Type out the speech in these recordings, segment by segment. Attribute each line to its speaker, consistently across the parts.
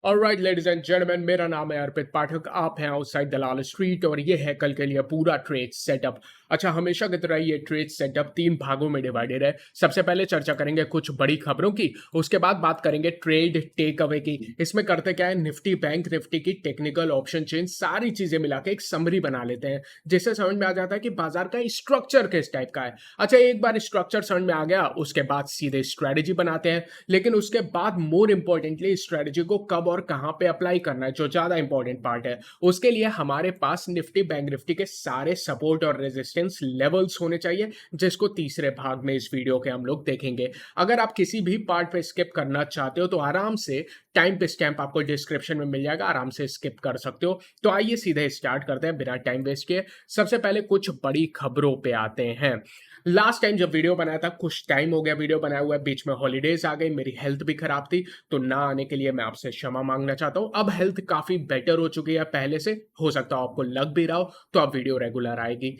Speaker 1: Alright ladies and gentleman, मेरा नाम है अर्पित पाठक। आप हैं आउटसाइड दलाल स्ट्रीट और ये है कल के लिए पूरा ट्रेड सेटअप। अच्छा, हमेशा की तरह ये ट्रेड सेटअप 3 भागों में डिवाइडेड है। सबसे पहले चर्चा करेंगे कुछ बड़ी खबरों की, उसके बाद बात करेंगे ट्रेड टेक अवे की। इसमें करते क्या है, निफ्टी बैंक निफ्टी की टेक्निकल ऑप्शन चेंज सारी चीजें मिला के एक समरी बना लेते हैं, जिससे समझ में आ जाता है कि बाजार का स्ट्रक्चर किस टाइप का है। अच्छा, एक बार स्ट्रक्चर समझ में आ गया, उसके बाद सीधे स्ट्रेटेजी बनाते हैं। लेकिन उसके बाद मोर इंपॉर्टेंटली स्ट्रेटेजी को कब और कहां पे अप्लाई करना है, जो ज्यादा इंपॉर्टेंट पार्ट है। उसके लिए हमारे पास निफ्टी बैंक निफ्टी के सारे सपोर्ट और रेजिस्टेंस लेवल्स होने चाहिए, जिसको तीसरे भाग में इस वीडियो के हम लोग देखेंगे। अगर आप किसी भी पार्ट पे स्किप करना चाहते हो तो आराम से टाइम पे स्टैम्प आपको डिस्क्रिप्शन में मिल जाएगा, आराम से स्किप कर सकते हो। तो आइए सीधे स्टार्ट करते हैं बिना टाइम वेस्ट किए। सबसे पहले कुछ बड़ी खबरों पे आते हैं। लास्ट टाइम जब वीडियो बनाया था, कुछ टाइम हो गया वीडियो बनाया हुआ है, बीच में हॉलीडेज आ गई, मेरी हेल्थ भी खराब थी, तो ना आने के लिए मैं आपसे क्षमा मांगना चाहता हूं। अब हेल्थ काफी बेटर हो चुकी है पहले से, हो सकता हो आपको लग भी रहा हो, तो अब वीडियो रेगुलर आएगी।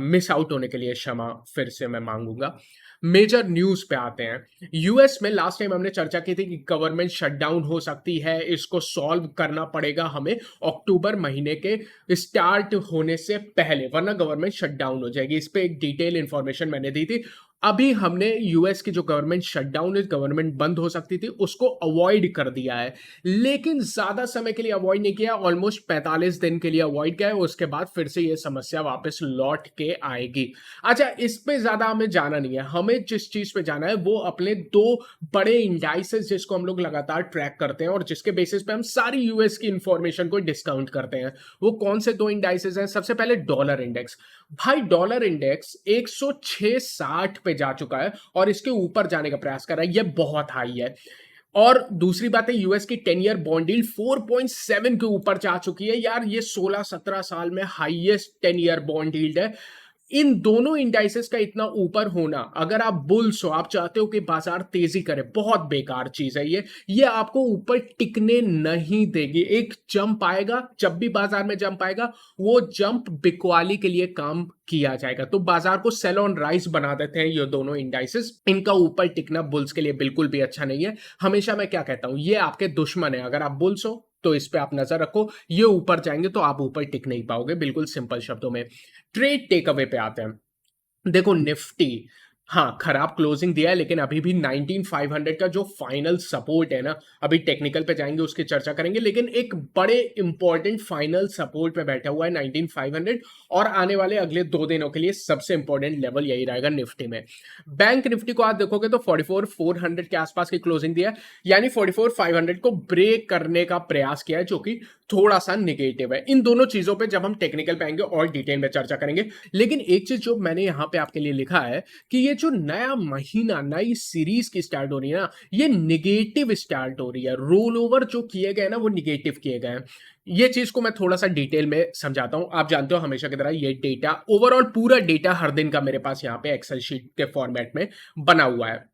Speaker 1: मिस आउट होने के लिए क्षमा फिर से मैं मांगूंगा। मेजर न्यूज पे आते हैं। यूएस में लास्ट टाइम हमने चर्चा की थी कि गवर्नमेंट शटडाउन हो सकती है, इसको सॉल्व करना पड़ेगा हमें अक्टूबर महीने के स्टार्ट होने से पहले, वरना गवर्नमेंट शटडाउन हो जाएगी। इस पे एक डिटेल इंफॉर्मेशन मैंने दी थी। अभी हमने यूएस की जो गवर्नमेंट शटडाउन है, गवर्नमेंट बंद हो सकती थी, उसको अवॉइड कर दिया है। लेकिन ज्यादा समय के लिए अवॉइड नहीं किया, ऑलमोस्ट 45 दिन के लिए अवॉइड किया है। उसके बाद फिर से ये समस्या वापस लौट के आएगी। अच्छा, इस पे ज्यादा हमें जाना नहीं है। हमें जिस चीज पे जाना है वो अपने 2 बड़े इंडाइसेस जिसको हम लोग लगातार ट्रैक करते हैं और जिसके बेसिस पे हम सारी यूएस की इंफॉर्मेशन को डिस्काउंट करते हैं। वो कौन से 2 इंडाइसेस हैं? सबसे पहले डॉलर इंडेक्स। भाई, डॉलर इंडेक्स 106.60 पे जा चुका है और इसके ऊपर जाने का प्रयास कर रहा है। ये बहुत हाई है। और दूसरी बात है, यूएस की 10 ईयर बॉन्ड यील्ड 4.7 के ऊपर जा चुकी है। यार, ये 16-17 साल में हाईएस्ट 10 ईयर बॉन्ड यील्ड है। इन दोनों इंडाइसेस का इतना ऊपर होना, अगर आप बुल्स हो, आप चाहते हो कि बाजार तेजी करे, बहुत बेकार चीज है ये आपको ऊपर टिकने नहीं देगी। एक जंप आएगा, जब भी बाजार में जंप आएगा, वो जंप बिकवाली के लिए काम किया जाएगा। तो बाजार को सेल ऑन राइज बना देते हैं ये दोनों इंडाइसेस। इनका ऊपर टिकना बुल्स के लिए बिल्कुल भी अच्छा नहीं है। हमेशा मैं क्या कहता हूं, ये आपके दुश्मन है। अगर आप बुल्स हो तो इस पे आप नजर रखो, ये ऊपर जाएंगे तो आप ऊपर टिक नहीं पाओगे, बिल्कुल सिंपल शब्दों में। ट्रेड टेक अवे पे आते हैं। देखो, निफ्टी हाँ खराब क्लोजिंग दिया है, लेकिन अभी भी 19500 का जो फाइनल सपोर्ट है ना, अभी टेक्निकल पे जाएंगे, उसकी चर्चा करेंगे, लेकिन एक बड़े इंपॉर्टेंट फाइनल सपोर्ट पे बैठा हुआ है 19500। और आने वाले अगले 2 दिनों के लिए सबसे इंपॉर्टेंट लेवल यही रहेगा निफ्टी में। बैंक निफ्टी को आप देखोगे तो 44400 के आसपास की क्लोजिंग दिया है, यानी 44500 को ब्रेक करने का प्रयास किया है, जो कि थोड़ा सा निगेटिव है। इन दोनों चीजों पे जब हम टेक्निकल पे आएंगे और डिटेल में चर्चा करेंगे। लेकिन एक चीज जो मैंने यहां पे आपके लिए लिखा है कि ये जो नया महीना, नई सीरीज की स्टार्ट हो रही है ना, ये निगेटिव स्टार्ट हो रही है। रोल ओवर जो किए गए ना, वो निगेटिव किए गए हैं। ये चीज को मैं थोड़ा सा डिटेल में समझाता हूं। आप जानते हो हमेशा की तरह ये डेटा, ओवरऑल पूरा डेटा हर दिन का मेरे पास यहाँ पे एक्सेल शीट के फॉर्मेट में बना हुआ है।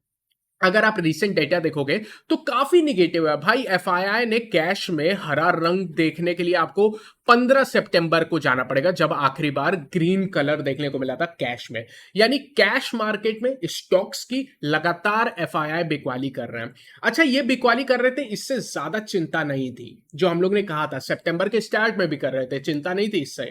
Speaker 1: अगर आप रीसेंट डेटा देखोगे तो काफी निगेटिव है भाई। एफआईआई ने कैश में हरा रंग देखने के लिए आपको 15 सितंबर को जाना पड़ेगा, जब आखिरी बार ग्रीन कलर देखने को मिला था कैश में। यानी कैश मार्केट में स्टॉक्स की लगातार एफआईआई बिकवाली कर रहे हैं। अच्छा, ये बिकवाली कर रहे थे, इससे ज्यादा चिंता नहीं थी। जो हम लोग ने कहा था सितंबर के स्टार्ट में भी कर रहे थे, चिंता नहीं थी इससे।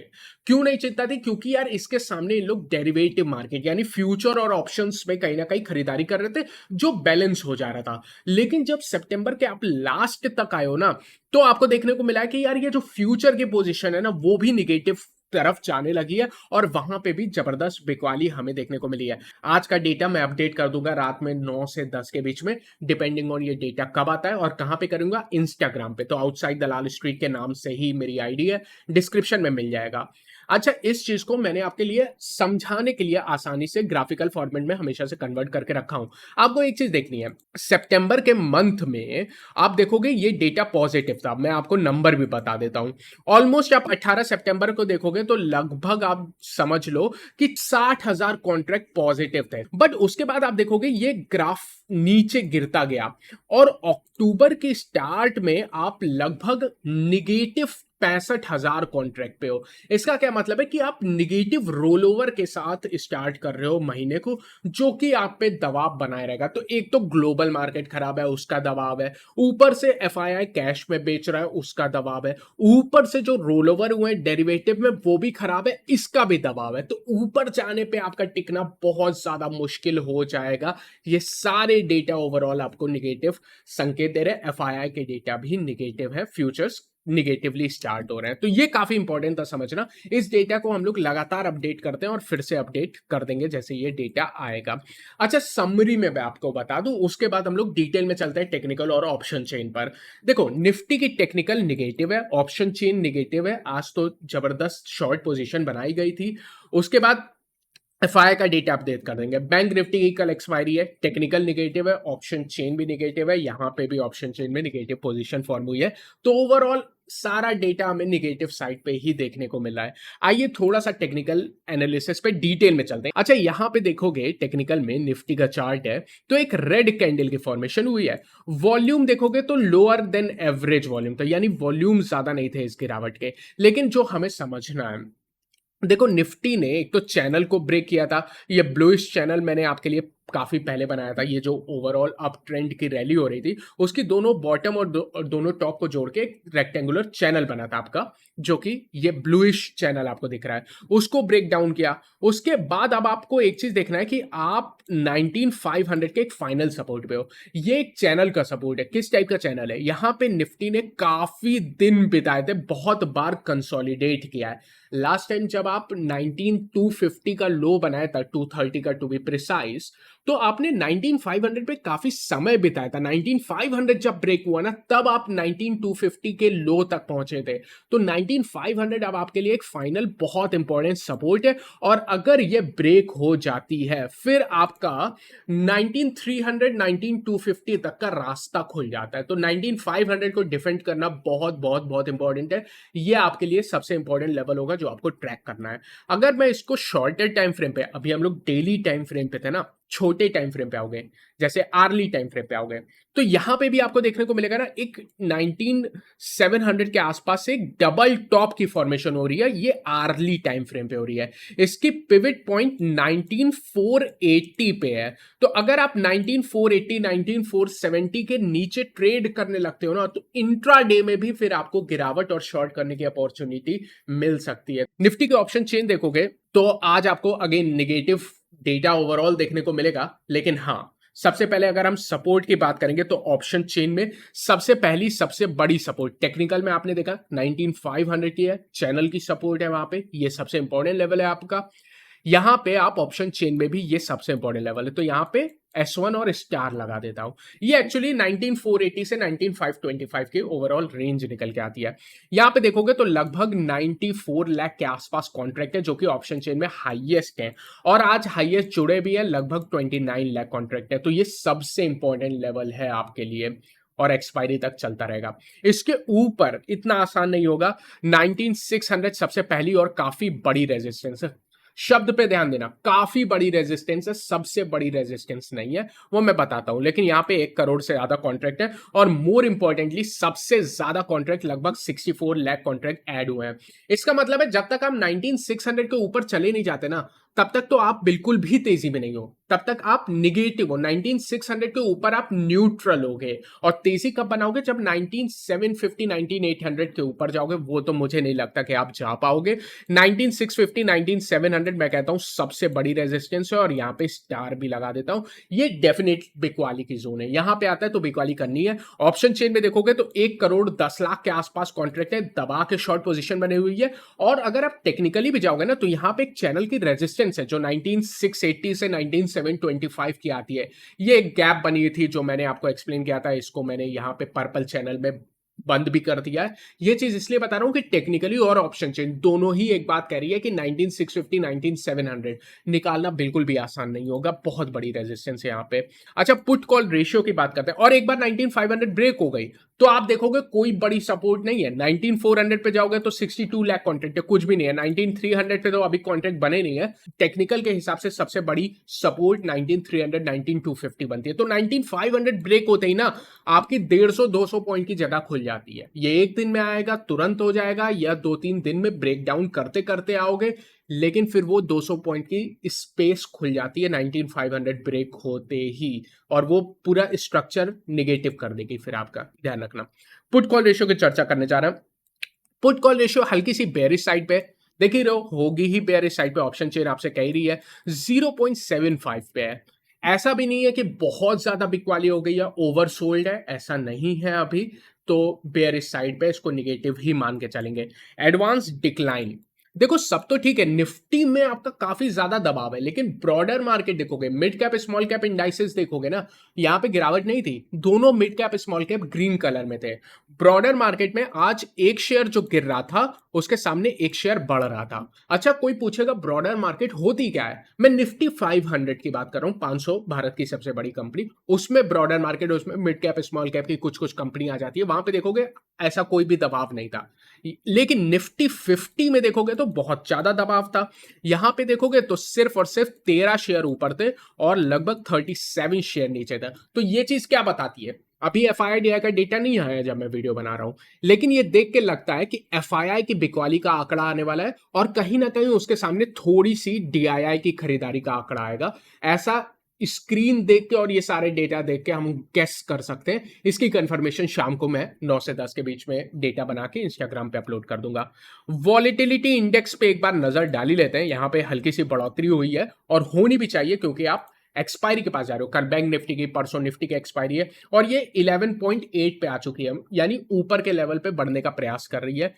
Speaker 1: क्यों नहीं चिंता थी? क्योंकि यार इसके सामने इन लोग डेरिवेटिव मार्केट यानी फ्यूचर और ऑप्शंस में कहीं ना कहीं खरीदारी कर रहे थे, जो बैलेंस हो जा रहा था। लेकिन जब सितंबर के आप लास्ट तक आए हो ना, तो आपको देखने को मिला कि यार ये जो फ्यूचर की पोजीशन है ना, वो भी निगेटिव तरफ जाने लगी है और वहां पे भी जबरदस्त बिकवाली हमें देखने को मिली है। आज का डेटा मैं अपडेट कर दूंगा रात में 9 से 10 के बीच में, डिपेंडिंग ऑन ये डेटा कब आता है और कहां पे करूंगा। इंस्टाग्राम पे तो आउटसाइड दलाल स्ट्रीट के नाम से ही मेरी आईडी है, डिस्क्रिप्शन में मिल जाएगा। अच्छा, इस चीज को मैंने आपके लिए समझाने के लिए आसानी से ग्राफिकल फॉर्मेट में हमेशा से कन्वर्ट करके रखा हूं। आपको एक चीज देखनी है, सितंबर के मंथ में आप देखोगे ये डेटा पॉजिटिव था। मैं आपको नंबर भी बता देता हूं। ऑलमोस्ट आप 18 सितंबर को देखोगे तो लगभग आप समझ लो कि 60,000 कॉन्ट्रैक्ट पॉजिटिव थे। बट उसके बाद आप देखोगे ये ग्राफ नीचे गिरता गया और अक्टूबर के स्टार्ट में आप लगभग निगेटिव 65,000 कॉन्ट्रैक्ट पे हो। इसका क्या मतलब है कि आप निगेटिव रोल ओवर के साथ स्टार्ट कर रहे हो महीने को, जो कि आप पे दबाव बनाए रहेगा। तो एक तो ग्लोबल मार्केट खराब है, उसका दबाव है, ऊपर से एफआईआई कैश में बेच रहा है, उसका दबाव है, ऊपर से जो रोल ओवर हुए हैं डेरिवेटिव में वो भी खराब है, इसका भी दबाव है। तो ऊपर जाने पे आपका टिकना बहुत ज्यादा मुश्किल हो जाएगा। ये सारे डेटा ओवरऑल आपको निगेटिव संकेत दे रहे हैं। एफआईआई के डेटा भी निगेटिव है, फ्यूचर्स निगेटिवली स्टार्ट हो रहे हैं। तो ये काफी इंपॉर्टेंट था समझना। इस डेटा को हम लोग लगातार अपडेट करते हैं और फिर से अपडेट कर देंगे जैसे ये डेटा आएगा। अच्छा, समरी में मैं आपको बता दूं, उसके बाद हम लोग डिटेल में चलते हैं टेक्निकल और ऑप्शन चेन पर। देखो, निफ्टी की टेक्निकल निगेटिव है, ऑप्शन चेन निगेटिव है। आज तो जबरदस्त शॉर्ट पोजीशन बनाई गई थी। उसके बाद एफआई का डेटा अपडेट कर देंगे। बैंक निफ्टी की कल एक्सपायरी है, टेक्निकल निगेटिव है, ऑप्शन चेन भी निगेटिव है, यहां पे भी ऑप्शन चेन में निगेटिव पोजीशन फॉर्म हुई है। तो ओवरऑल सारा डेटा हमें निगेटिव साइड पे ही देखने को मिल रहा है। आइए थोड़ा सा टेक्निकल एनालिसिस पे डिटेल में चलते हैं। अच्छा, यहां पे देखोगे टेक्निकल में निफ्टी का चार्ट है, तो एक रेड कैंडल की फॉर्मेशन हुई है। वॉल्यूम देखोगे तो लोअर देन एवरेज वॉल्यूम था, यानी वॉल्यूम ज्यादा नहीं थे इस गिरावट के। लेकिन जो हमें समझना है, देखो निफ्टी ने एक तो चैनल को ब्रेक किया था। ये ब्लूइश चैनल मैंने आपके लिए काफी पहले बनाया था। ये जो ओवरऑल अप ट्रेंड की रैली हो रही थी, उसकी दोनों बॉटम और दोनों टॉप को जोड़ के एक रेक्टेंगुलर चैनल बना था आपका, जो कि ये ब्लूइश चैनल आपको दिख रहा है। उसको ब्रेक डाउन किया। उसके बाद अब आपको एक चीज देखना है कि आप 19500 के एक फाइनल सपोर्ट पे हो। ये एक चैनल का सपोर्ट है। किस टाइप का चैनल है? यहां पे निफ्टी ने काफी दिन बिताए थे, बहुत बार कंसोलिडेट किया है। लास्ट टाइम जब आप 19250 का लो बनाया था, 230 का टू बी प्रिसाइज, तो आपने 19500 पे काफी समय बिताया था। 19500 जब ब्रेक हुआ ना, तब आप 19250 के लो तक पहुंचे थे। तो 19500 अब आपके लिए एक फाइनल बहुत इंपॉर्टेंट सपोर्ट है। और अगर ये ब्रेक हो जाती है, फिर आपका 19300 19250 तक का रास्ता खुल जाता है। तो 19500 को डिफेंड करना बहुत बहुत बहुत इंपॉर्टेंट है। ये आपके लिए सबसे इंपॉर्टेंट लेवल होगा जो आपको ट्रैक करना है। अगर मैं इसको शॉर्टर टाइम फ्रेम पे, अभी हम लोग डेली टाइम फ्रेम पे थे ना, छोटे टाइम फ्रेम पे आओगे, जैसे आर्ली टाइम फ्रेम पे आओगे, तो यहां पे भी आपको देखने को मिलेगा ना, एक 19700 के आसपास से डबल टॉप की फॉर्मेशन हो रही है। ये आर्ली टाइम फ्रेम पे हो रही है। इसकी पिवट पॉइंट 19480 पे है। तो अगर आप 19480 19470 के नीचे ट्रेड करने लगते हो ना, तो इंट्रा डे में भी फिर आपको गिरावट और शॉर्ट करने की अपॉर्चुनिटी मिल सकती है। निफ्टी के ऑप्शन चेन देखोगे तो आज आपको अगेन निगेटिव डेटा ओवरऑल देखने को मिलेगा। लेकिन हाँ, सबसे पहले अगर हम सपोर्ट की बात करेंगे तो ऑप्शन चेन में सबसे पहली सबसे बड़ी सपोर्ट टेक्निकल में आपने देखा 19500 की है, चैनल की सपोर्ट है वहां पे। ये सबसे इंपॉर्टेंट लेवल है आपका। यहां पे आप ऑप्शन चेन में भी ये सबसे इंपॉर्टेंट लेवल है, तो यहां पे S1 और स्टार लगा देता हूं। ये एक्चुअली 19480 से 19525 की ओवरऑल रेंज निकल के आती है। यहां पे देखोगे तो लगभग 94 लाख के आसपास कॉन्ट्रैक्ट है, जो कि ऑप्शन चेन में हाईएस्ट है। और आज हाईएस्ट जुड़े भी है, लगभग 29 लाख कॉन्ट्रैक्ट है। तो ये सबसे इंपॉर्टेंट लेवल है आपके लिए और एक्सपायरी तक चलता रहेगा। इसके ऊपर इतना आसान नहीं होगा। 19600 सबसे पहली और काफी बड़ी रेजिस्टेंस है। शब्द पे ध्यान देना, काफी बड़ी रेजिस्टेंस है, सबसे बड़ी रेजिस्टेंस नहीं है, वो मैं बताता हूं। लेकिन यहां पे 1 करोड़ से ज्यादा कॉन्ट्रैक्ट है और मोर इंपॉर्टेंटली सबसे ज्यादा कॉन्ट्रैक्ट, लगभग 64 लाख कॉन्ट्रैक्ट ऐड हुए हैं। इसका मतलब है जब तक आप 19600 के ऊपर चले नहीं जाते ना, तब तक तो आप बिल्कुल भी तेजी में नहीं हो, तब तक आप निगेटिव हो। 19600 के ऊपर आप न्यूट्रल होगे। और तेजी कब बनाओगे? जब 19750 19800 के ऊपर जाओगे। वो तो मुझे नहीं लगता कि आप जा पाओगे। 19650 19700 मैं कहता हूं सबसे बड़ी रेजिस्टेंस है, और यहां पे स्टार भी लगा देता हूं। ये डेफिनेट बिकवाली की जोन है, यहां पे आता है तो बिकवाली करनी है। ऑप्शन चेन में देखोगे तो 1 करोड़ 10 लाख के आसपास कॉन्ट्रैक्ट है, दबा के शॉर्ट पोजीशन बनी हुई है। और अगर आप टेक्निकली भी जाओगे ना, तो यहां पे एक चैनल की रेजिस्टेंस है जो 19680 से 19725 की आती है। ये एक गैप बनी हुई थी जो मैंने आपको एक्सप्लेन किया था। इसको मैंने यहां पे पर्पल चैनल में बंद भी कर दिया है। ये चीज इसलिए बता रहा हूं कि टेक्निकली और ऑप्शन चेन दोनों ही एक बात कह रही है कि 19650 19700 निकालना बिल्कुल भी आसान नहीं होगा। बहुत बड़ी रेजिस्टेंस है यहां पे। अच्छा, पुट कॉल रेशियो की बात करते हैं। और एक बार 19500 ब्रेक हो गई तो आप देखोगे कोई बड़ी सपोर्ट नहीं है। 19400 पे जाओगे तो 62 लाख कॉन्ट्रैक्ट है, कुछ भी नहीं है। 19300 पे तो अभी कॉन्ट्रैक्ट बने नहीं है। टेक्निकल के हिसाब से सबसे बड़ी सपोर्ट 19300 19250 बनती है। तो 19500 ब्रेक होते ही ना आपकी 150-200 पॉइंट की जगह खुल जाती है। ये एक दिन में आएगा, तुरंत हो जाएगा, या 2-3 दिन में ब्रेक डाउन करते करते आओगे, लेकिन फिर वो 200 पॉइंट की स्पेस खुल जाती है 19500 ब्रेक होते ही, और वो पूरा स्ट्रक्चर निगेटिव कर देगी फिर आपका। ध्यान रखना। पुट कॉल रेशियो की चर्चा करने जा रहा हूं। पुट कॉल रेशियो हल्की सी बेरिश साइड पे, देख ही रहो, होगी ही बेरिश साइड पे, ऑप्शन चेन आपसे कह रही है 0.75 पे है। ऐसा भी नहीं है कि बहुत ज्यादा बिक वाली हो गई है, ओवरसोल्ड है, ऐसा नहीं है अभी। तो बेरिश साइड पे इसको निगेटिव ही मान के चलेंगे। एडवांस डिक्लाइन, देखो सब तो ठीक है, निफ्टी में आपका काफी ज्यादा दबाव है, लेकिन ब्रॉडर मार्केट देखोगे, mid cap small cap indices देखोगे ना, यहां पे गिरावट नहीं थी। दोनों mid cap small cap green colour में थे। ब्रॉडर मार्केट में आज एक शेयर जो गिर रहा था उसके सामने एक शेयर बढ़ रहा था। अच्छा, कोई पूछेगा ब्रॉडर मार्केट होती क्या है? मैं निफ्टी 500 की बात कर रहा हूं, 500 भारत की सबसे बड़ी कंपनी, उसमें ब्रॉडर मार्केट, उसमें मिड कैप स्मॉल कैप की कुछ कुछ कंपनी आ जाती है, वहां पे देखोगे ऐसा कोई भी दबाव नहीं था। लेकिन निफ्टी 50 में देखोगे तो बहुत ज्यादा दबाव था। यहां पे देखोगे तो सिर्फ और सिर्फ 13 शेयर ऊपर थे और लगभग 37 शेयर नीचे थे। तो ये चीज क्या बताती है? अभी एफआईआई का डेटा नहीं आया जब मैं वीडियो बना रहा हूं, लेकिन ये देख के लगता है कि एफआईआई की बिकवाली का आंकड़ा आने वाला है, और कहीं ना कहीं उसके सामने थोड़ी सी डीआईआई की खरीदारी का आंकड़ा आएगा। ऐसा स्क्रीन देख के और ये सारे डेटा देख के हम गेस कर सकते हैं। इसकी कंफर्मेशन शाम को मैं 9 से 10 के बीच में डेटा बना के इंस्टाग्राम पे अपलोड कर दूंगा। वॉलेटिलिटी इंडेक्स पे एक बार नजर डाल ही लेते हैं। यहां पे हल्की सी बढ़ोतरी हुई है, और होनी भी चाहिए, क्योंकि आप एक्सपायरी के पास जा रहे हो। कल बैंक निफ्टी की, परसों निफ्टी की एक्सपायरी है, और ये 11.8 पे आ चुकी है, यानी ऊपर के लेवल पे बढ़ने का प्रयास कर रही है।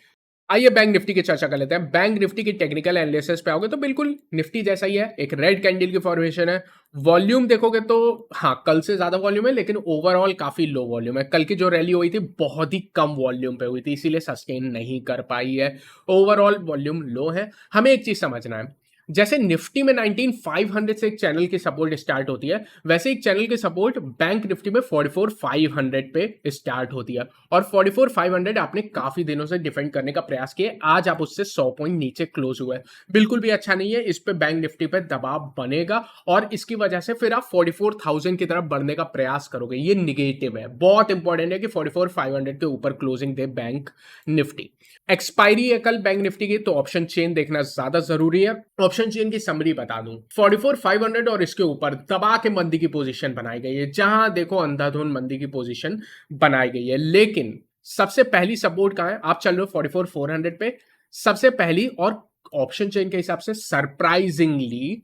Speaker 1: आइए बैंक निफ्टी की चर्चा कर लेते हैं। बैंक निफ्टी की टेक्निकल एनालिसिस पे आओगे तो बिल्कुल निफ्टी जैसा ही है, एक रेड कैंडल की फॉर्मेशन है। वॉल्यूम देखोगे तो हाँ, कल से ज्यादा वॉल्यूम है, लेकिन ओवरऑल काफी लो वॉल्यूम है। कल की जो रैली हुई थी बहुत ही कम वॉल्यूम पे हुई थी, इसीलिए सस्टेन नहीं कर पाई है। ओवरऑल वॉल्यूम लो है। हमें एक चीज समझना है, जैसे निफ्टी में 19500 से एक चैनल की सपोर्ट स्टार्ट होती है, वैसे एक चैनल की सपोर्ट बैंक निफ्टी में 44500 पे स्टार्ट होती है। और 44500 आपने काफी दिनों से डिफेंड करने का प्रयास किया, आज आप उससे 100 पॉइंट नीचे क्लोज हुए, बिल्कुल भी अच्छा नहीं है। इस पे बैंक निफ्टी पे दबाव बनेगा, और इसकी वजह से फिर आप 44000 की तरफ बढ़ने का प्रयास करोगे, ये निगेटिव है। बहुत इंपॉर्टेंट है कि 44500 के ऊपर क्लोजिंग दे बैंक निफ्टी। एक्सपायरी है कल बैंक निफ्टी की, तो ऑप्शन चेन देखना ज्यादा जरूरी है। ऑप्शन चेन की समरी बता दूं, 44500 और इसके ऊपर दबा के मंदी की पोजीशन बनाई गई है, जहां देखो अंधाधुन मंदी की पोजीशन बनाई गई है। लेकिन सबसे पहली सपोर्ट कहां है? आप चल रहे हो 44400 पे, सबसे पहली, और ऑप्शन चेन के हिसाब से सरप्राइजिंगली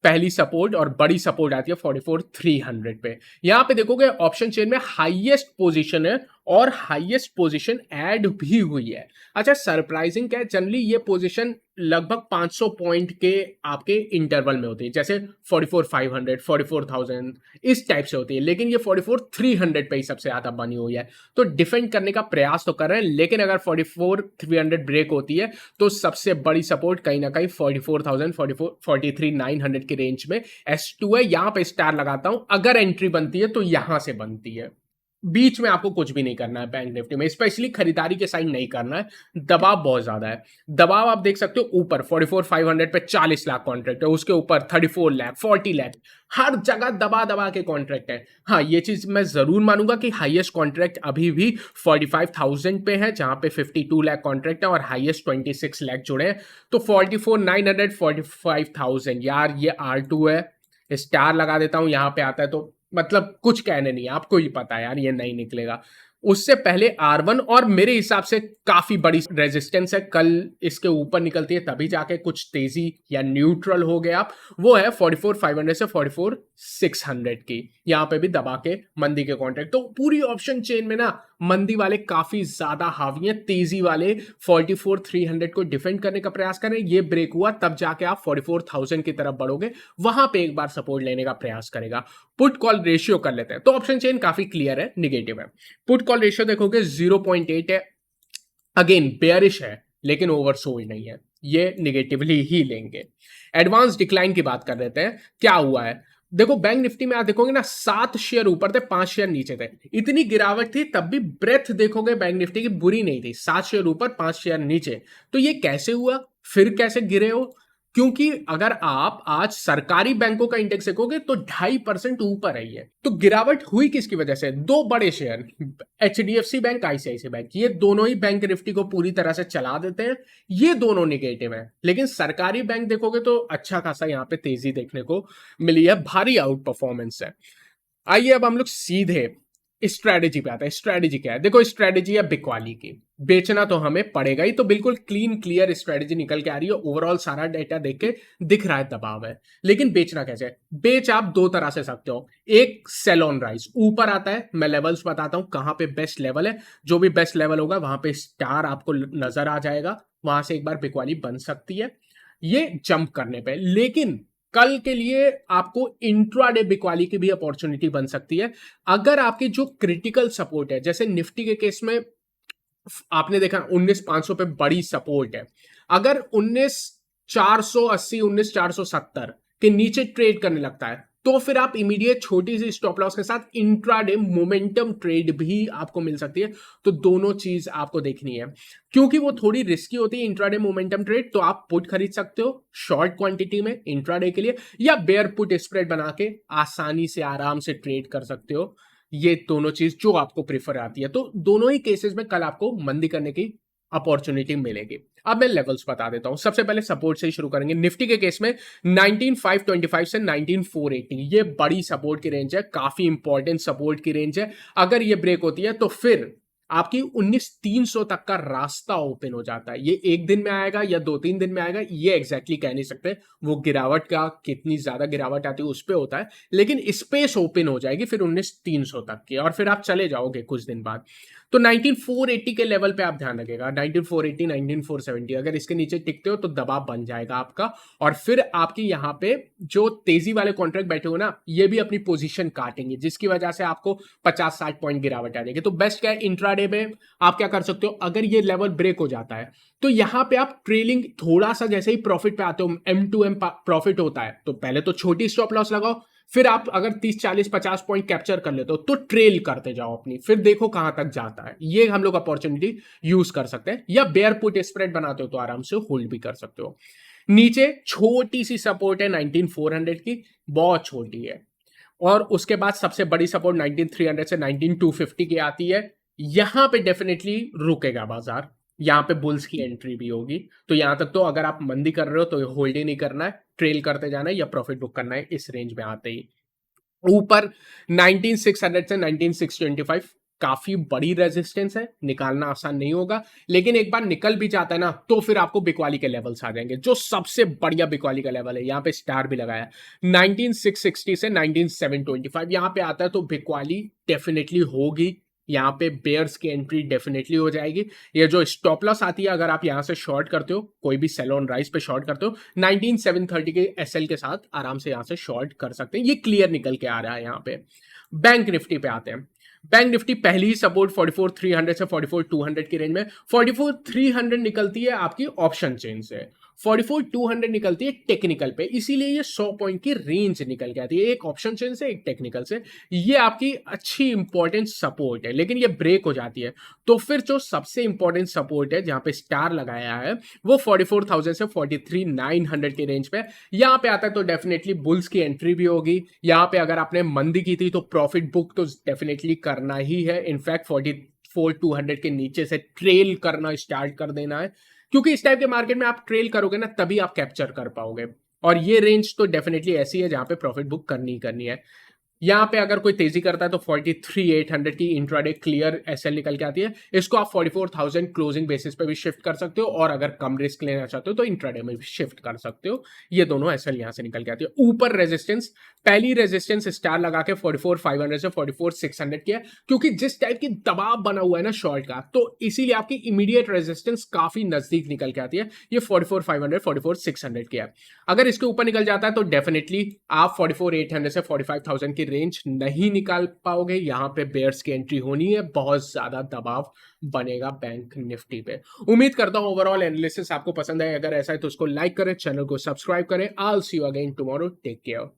Speaker 1: पहली सपोर्ट और बड़ी सपोर्ट आती है 44300 पे। यहां पे देखोगे ऑप्शन चेन में हाईएस्ट पोजीशन है, और हाईएस्ट पोजीशन ऐड भी हुई है। अच्छा, सरप्राइजिंग क्या है? जनरली ये पोजीशन लगभग 500 पॉइंट के आपके इंटरवल में होती है, जैसे 44500, 44000 इस टाइप से होती है, लेकिन ये 44300 पे ही सबसे ज्यादा बनी हुई है। तो डिफेंड करने का प्रयास तो कर रहे हैं, लेकिन अगर 44300 ब्रेक होती है तो सबसे बड़ी सपोर्ट कहीं ना कहीं 44000, 43900 की रेंज में S2 है। यहां पे स्टार लगाता हूं, अगर एंट्री बनती है तो यहां से बनती है। बीच में आपको कुछ भी नहीं करना है बैंक निफ्टी में, स्पेशली खरीदारी के साइड नहीं करना है। दबाव बहुत ज्यादा है। दबाव आप देख सकते हो, ऊपर 44500 पे 40 लाख कॉन्ट्रैक्ट है, उसके ऊपर 34 लाख, 40 लाख, हर जगह दबा दबा के कॉन्ट्रैक्ट है। हाँ, ये चीज मैं जरूर मानूंगा कि हाईएस्ट कॉन्ट्रैक्ट अभी भी 45000 पे है, जहां पे 52 लाख कॉन्ट्रैक्ट है, और हाईएस्ट 26 लाख जुड़े हैं। तो 44900, 45000, यार ये R2 है। स्टार लगा देता हूं, यहां पे आता है तो मतलब कुछ कहने नहीं है, आपको ही पता है यार ये नहीं निकलेगा। उससे पहले R1, और मेरे हिसाब से काफी बड़ी रेजिस्टेंस है, कल इसके ऊपर निकलती है तभी जाके कुछ तेजी या न्यूट्रल हो गया आप, वो है 44500 से 44600 की। यहां पे भी दबा के मंदी के कॉन्ट्रैक्ट, तो पूरी ऑप्शन चेन में ना मंदी वाले काफी ज्यादा हावी हैं, तेजी वाले 44300 को डिफेंड करने का प्रयास करें। ये ब्रेक हुआ तब जाके आप 44000 की तरफ बढ़ोगे, वहां पे एक बार सपोर्ट लेने का प्रयास करेगा। पुट कॉल रेशियो कर लेते हैं, तो ऑप्शन चेन काफी क्लियर है, निगेटिव है। पुट कॉल रेशियो देखोगे 0.8 है, अगेन बेयरिश है, लेकिन ओवरसोल्ड नहीं है, ये निगेटिवली ही लेंगे। एडवांस डिक्लाइन की बात कर लेते हैं, क्या हुआ है? देखो बैंक निफ्टी में आप देखोगे ना 7 शेयर ऊपर थे, 5 शेयर नीचे थे। इतनी गिरावट थी तब भी ब्रेथ देखोगे बैंक निफ्टी की बुरी नहीं थी। 7 शेयर ऊपर, 5 शेयर नीचे। तो ये कैसे हुआ? फिर कैसे गिरे हो? क्योंकि अगर आप आज सरकारी बैंकों का इंडेक्स देखोगे तो 2.5% ऊपर है ये। तो गिरावट हुई किसकी वजह से? दो बड़े share, HDFC bank, ICICI bank, ये दोनों ही बैंक निफ्टी को पूरी तरह से चला देते हैं। ये दोनों निगेटिव है। लेकिन सरकारी बैंक देखोगे तो अच्छा खासा यहाँ पे तेजी देखने को मिली है, भारी आउट परफॉर्मेंस है। आइए अब हम लोग सीधे स्ट्रेटेजी पे आते हैं। स्ट्रेटेजी क्या है? देखो स्ट्रेटेजी है बिकवाली की, बेचना तो हमें पड़ेगा ही। तो बिल्कुल क्लीन क्लियर स्ट्रेटेजी निकल के आ रही है। ओवरऑल सारा डेटा देख के दिख रहा है दबाव है, लेकिन बेचना कैसे है? बेच आप दो तरह से सकते हो। एक सेल ऑन राइज, ऊपर आता है, मैं लेवल्स बताता हूं कहां पे बेस्ट लेवल है। जो भी बेस्ट लेवल होगा वहां पे स्टार आपको नजर आ जाएगा, वहां से एक बार बिकवाली बन सकती है ये जंप करने पे। लेकिन कल के लिए आपको इंट्राडे बिकवाली की भी अपॉर्चुनिटी बन सकती है। अगर आपके जो क्रिटिकल सपोर्ट है, जैसे निफ्टी के केस में आपने देखा 19,500 पे बड़ी सपोर्ट है। अगर 19,480, 19,470 के नीचे ट्रेड करने लगता है तो फिर आप इमीडिएट छोटी सी स्टॉप लॉस के साथ इंट्राडे मोमेंटम ट्रेड भी आपको मिल सकती है। तो दोनों चीज आपको देखनी है, क्योंकि वो थोड़ी रिस्की होती है इंट्राडे मोमेंटम ट्रेड। तो आप पुट खरीद सकते हो शॉर्ट क्वांटिटी में इंट्राडे के लिए, या बेयर पुट स्प्रेड बना के आसानी से आराम से ट्रेड कर सकते हो। ये दोनों चीज जो आपको प्रेफर आती है। तो दोनों ही केसेस में कल आपको मंदी करने की अपॉर्चुनिटी मिलेगी। अब मैं लेवल्स बता देता हूं। सबसे पहले सपोर्ट से ही शुरू करेंगे। निफ्टी के केस में 19,525 से 19,480 ये बड़ी सपोर्ट की रेंज है, काफी इंपॉर्टेंट सपोर्ट की रेंज है। अगर ये ब्रेक होती है तो फिर आपकी 19,300 तक का रास्ता ओपन हो जाता है। ये एक दिन में आएगा या 2-3 दिन में आएगा, ये एग्जैक्टली कह नहीं सकते। वो गिरावट का कितनी ज्यादा गिरावट आती है उस पर होता है, लेकिन स्पेस ओपन हो जाएगी फिर 19,300 तक की, और फिर आप चले जाओगे कुछ दिन बाद। तो 19,480 के लेवल पे आप ध्यान रखिएगा। 19,480, 19,470 अगर इसके नीचे टिकते हो तो दबाव बन जाएगा आपका। और फिर आपकी यहाँ पे जो तेजी वाले कॉन्ट्रैक्ट बैठे हो ना, ये भी अपनी पोजीशन काटेंगे, जिसकी वजह से आपको 50-60 पॉइंट गिरावट आ जाएगी। तो बेस्ट क्या है इंट्राडे में? आप क्या कर सकते हो, अगर ये लेवल ब्रेक हो जाता है तो यहां पे आप ट्रेलिंग थोड़ा सा, जैसे ही प्रॉफिट पे आते हो, M2M प्रॉफिट होता है तो पहले तो छोटी स्टॉप लॉस लगाओ। फिर आप अगर 30-40-50 पॉइंट कैप्चर कर लेते हो तो ट्रेल करते जाओ अपनी, फिर देखो कहां तक जाता है। ये हम लोग अपॉर्चुनिटी यूज कर सकते हैं। या बेयर पुट स्प्रेड बनाते हो तो आराम से होल्ड भी कर सकते हो। नीचे छोटी सी सपोर्ट है 19,400 की, बहुत छोटी है। और उसके बाद सबसे बड़ी सपोर्ट 19,300 से 19,250 की आती है। यहां पे डेफिनेटली रुकेगा बाजार, यहां पे बुल्स की एंट्री भी होगी। तो यहां तक तो अगर आप मंदी कर रहे हो तो होल्ड ही नहीं करना है, ट्रेल करते जाना है या प्रॉफिट बुक करना है इस रेंज में आते ही। ऊपर 19,600 से 19,625 काफी बड़ी रेजिस्टेंस है, निकालना आसान नहीं होगा। लेकिन एक बार निकल भी जाता है ना तो फिर आपको बिकवाली के लेवल्स आ जाएंगे। जो सबसे बढ़िया बिकवाली का लेवल है, यहाँ पे स्टार भी लगाया, 19,660 से 19,725 यहाँ पे आता है। तो बिकवाली डेफिनेटली होगी, यहाँ पे बेयर्स की एंट्री डेफिनेटली हो जाएगी। ये जो स्टॉप लॉस आती है, अगर आप यहाँ से शॉर्ट करते हो, कोई भी सेल ऑन राइज पे शॉर्ट करते हो, 19,730 के एसएल के साथ आराम से यहाँ से शॉर्ट कर सकते हैं। ये क्लियर निकल के आ रहा है यहाँ पे। बैंक निफ्टी पे आते हैं। बैंक निफ्टी पहली ही सपोर्ट 44,300 से 44,200 की रेंज में। 44,300 निकलती है आपकी ऑप्शन चेन से, 44,200 निकलती है टेक्निकल पे, इसीलिए ये 100 पॉइंट की रेंज निकल के आती है, एक ऑप्शन चेन से एक टेक्निकल से। ये आपकी अच्छी इंपॉर्टेंट सपोर्ट है। लेकिन ये ब्रेक हो जाती है तो फिर जो सबसे इंपॉर्टेंट सपोर्ट है जहां पे स्टार लगाया है, वो 44,000 से 43,900 की रेंज पे यहां पे आता है। तो डेफिनेटली बुल्स की एंट्री भी होगी यहां पे। अगर आपने मंदी की थी तो प्रॉफिट बुक तो डेफिनेटली करना ही है। इनफैक्ट 44,200 के नीचे से ट्रेल करना स्टार्ट कर देना है, क्योंकि इस टाइप के मार्केट में आप ट्रेल करोगे ना तभी आप कैप्चर कर पाओगे। और ये रेंज तो डेफिनेटली ऐसी है जहां पे प्रॉफिट बुक करनी ही करनी है। यहां पे अगर कोई तेजी करता है तो 43,800 की इंट्राडे क्लियर एसएल निकल के आती है। इसको आप 44,000 क्लोजिंग बेसिस पे भी शिफ्ट कर सकते हो, और अगर कम रिस्क लेना चाहते हो तो इंट्राडे में भी शिफ्ट कर सकते हो। ये दोनों एसएल यहां से निकल के आती है। ऊपर रेजिस्टेंस, पहली रेजिस्टेंस स्टार लगा के 44,500 से 44,600 की है, क्योंकि जिस टाइप की दबाव बना हुआ है ना शॉर्ट का, तो इसीलिए आपकी इमीडिएट रेजिस्टेंस काफी नजदीक निकल के आती है। ये 44,500, 44,600 की है। अगर इसके ऊपर निकल जाता है तो डेफिनेटली आप 44,800 से 45,000 की रेंज नहीं निकाल पाओगे। यहां पे बेयर्स की एंट्री होनी है, बहुत ज्यादा दबाव बनेगा बैंक निफ्टी पे। उम्मीद करता हूं ओवरऑल एनालिसिस आपको पसंद है। अगर ऐसा है तो उसको लाइक करें, चैनल को सब्सक्राइब करें। I will see you again tomorrow. Take care.